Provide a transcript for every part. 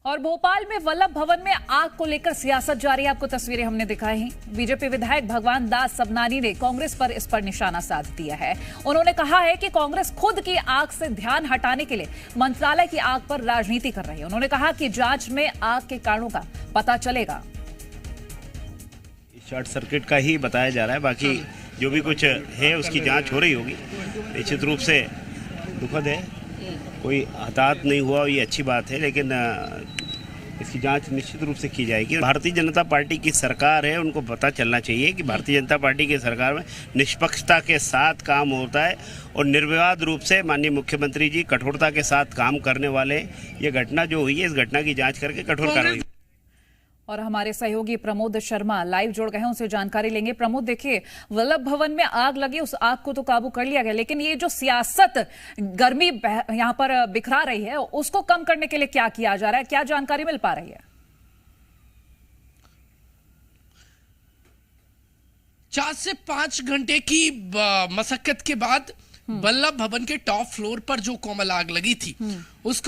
और भोपाल में वल्लभ भवन में आग को लेकर सियासत जारी है। आपको तस्वीरें हमने दिखाई हैं। बीजेपी विधायक भगवान दास सबनानी ने कांग्रेस पर इस पर निशाना साध दिया है। उन्होंने कहा है कि कांग्रेस खुद की आग से ध्यान हटाने के लिए मंत्रालय की आग पर राजनीति कर रही है। उन्होंने कहा कि जांच में आग के कारणों का पता चलेगा। शॉर्ट सर्किट का ही बताया जा रहा है, बाकी जो भी कुछ है उसकी जांच हो रही होगी। निश्चित रूप से दुखद है, कोई हताहत नहीं हुआ, ये अच्छी बात है, लेकिन इसकी जांच निश्चित रूप से की जाएगी। भारतीय जनता पार्टी की सरकार है, उनको पता चलना चाहिए कि भारतीय जनता पार्टी की सरकार में निष्पक्षता के साथ काम होता है और निर्विवाद रूप से माननीय मुख्यमंत्री जी कठोरता के साथ काम करने वाले। ये घटना जो हुई है, इस घटना की जांच करके कठोर कार्रवाई। और हमारे सहयोगी प्रमोद शर्मा लाइव जुड़ गए हैं, उनसे जानकारी लेंगे। प्रमोद, देखिए, वल्लभ भवन में आग लगी, उस आग को तो काबू कर लिया गया, लेकिन ये जो सियासत गर्मी यहां पर बिखरा रही है, उसको कम करने के लिए क्या किया जा रहा है, क्या जानकारी मिल पा रही है? 4 से 5 घंटे की मशक्कत के बाद वल्लभ भवन के टॉप फ्लोर पर जो कोमल आग लगी थी उस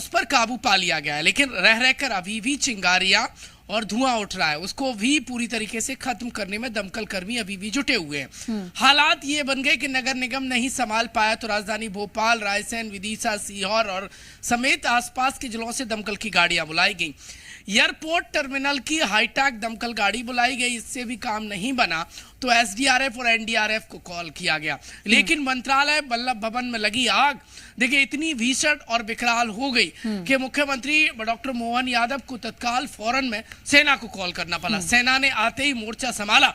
पर काबू पा लिया गया है, लेकिन रह रहकर अभी भी चिंगारियां और धुआं उठ रहा है। उसको भी पूरी तरीके से खत्म करने में दमकल कर्मी अभी भी जुटे हुए हैं। हालात ये बन गए कि नगर निगम नहीं संभाल पाया तो राजधानी भोपाल, रायसेन, विदिशा, सीहोर और समेत आसपास के जिलों से दमकल की गाड़ियां बुलाई गई। एयरपोर्ट टर्मिनल की हाईटेक दमकल गाड़ी बुलाई गई। इससे भी काम नहीं बना तो एसडीआरएफ और एनडीआरएफ को कॉल किया गया, लेकिन मंत्रालय वल्लभ भवन में लगी आग देखिए इतनी भीषण और विकराल हो गई कि मुख्यमंत्री डॉक्टर मोहन यादव को तत्काल फौरन में सेना को कॉल करना पड़ा। सेना ने आते ही मोर्चा संभाला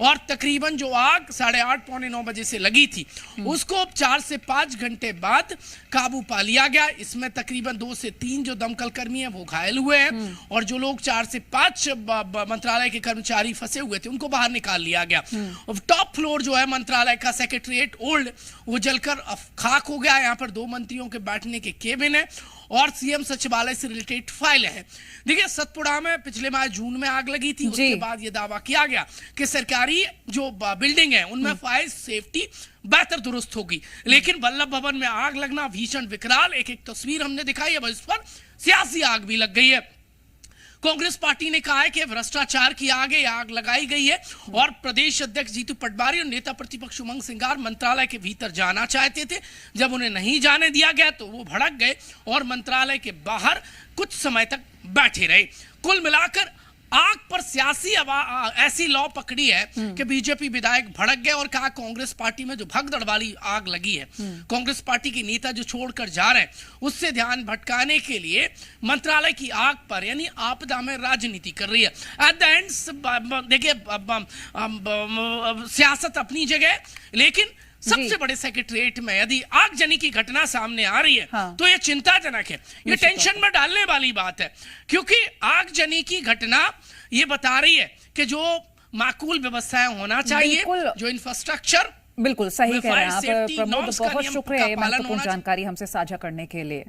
और तकरीबन जो आग 8:30 पौने 9 बजे से लगी थी उसको 4 से 5 घंटे बाद काबू पा लिया गया। इसमें तकरीबन 2 से 3 जो दमकल कर्मी हैं वो घायल हुए हैं और जो लोग 4 से 5 मंत्रालय के कर्मचारी फंसे हुए थे उनको बाहर निकाल लिया गया। टॉप फ्लोर जो है मंत्रालय का सेक्रेटरीट ओल्ड, वो जलकर खाक हो गया। यहाँ पर 2 मंत्रियों के बैठने के केबिन है और सीएम सचिवालय से रिलेटेड फाइल है। देखिए, सतपुड़ा में पिछले माह जून में आग लगी थी, उसके बाद यह दावा किया गया कि सरकारी जो बिल्डिंग है उनमें फायर सेफ्टी बेहतर दुरुस्त होगी, लेकिन वल्लभ भवन में आग लगना भीषण विकराल। एक तस्वीर हमने दिखाई है, इस पर सियासी आग भी लग गई है। कांग्रेस पार्टी ने कहा है कि भ्रष्टाचार की आग लगाई गई है और प्रदेश अध्यक्ष जीतू पटवारी और नेता प्रतिपक्ष उमंग सिंगार मंत्रालय के भीतर जाना चाहते थे। जब उन्हें नहीं जाने दिया गया तो वो भड़क गए और मंत्रालय के बाहर कुछ समय तक बैठे रहे। कुल मिलाकर आग पर सियासी ऐसी लौ पकड़ी है कि बीजेपी विधायक भड़क गए और कहा कांग्रेस पार्टी में जो भगदड़ वाली आग लगी है, कांग्रेस पार्टी के नेता जो छोड़कर जा रहे हैं उससे ध्यान भटकाने के लिए मंत्रालय की आग पर यानी आपदा में राजनीति कर रही है। एट द एंड देखिए, सियासत अपनी जगह, लेकिन सबसे बड़े सेक्रेटरीट में यदि आगजनी की घटना सामने आ रही है तो ये चिंताजनक है, ये टेंशन में डालने वाली बात है, क्योंकि आगजनी की घटना ये बता रही है कि जो माकूल व्यवस्थाएं होना चाहिए, जो इंफ्रास्ट्रक्चर। बिल्कुल सही कह रहे हैं आप प्रमोद, बहुत शुक्रिया ये महत्वपूर्ण जानकारी हमसे साझा करने के लिए।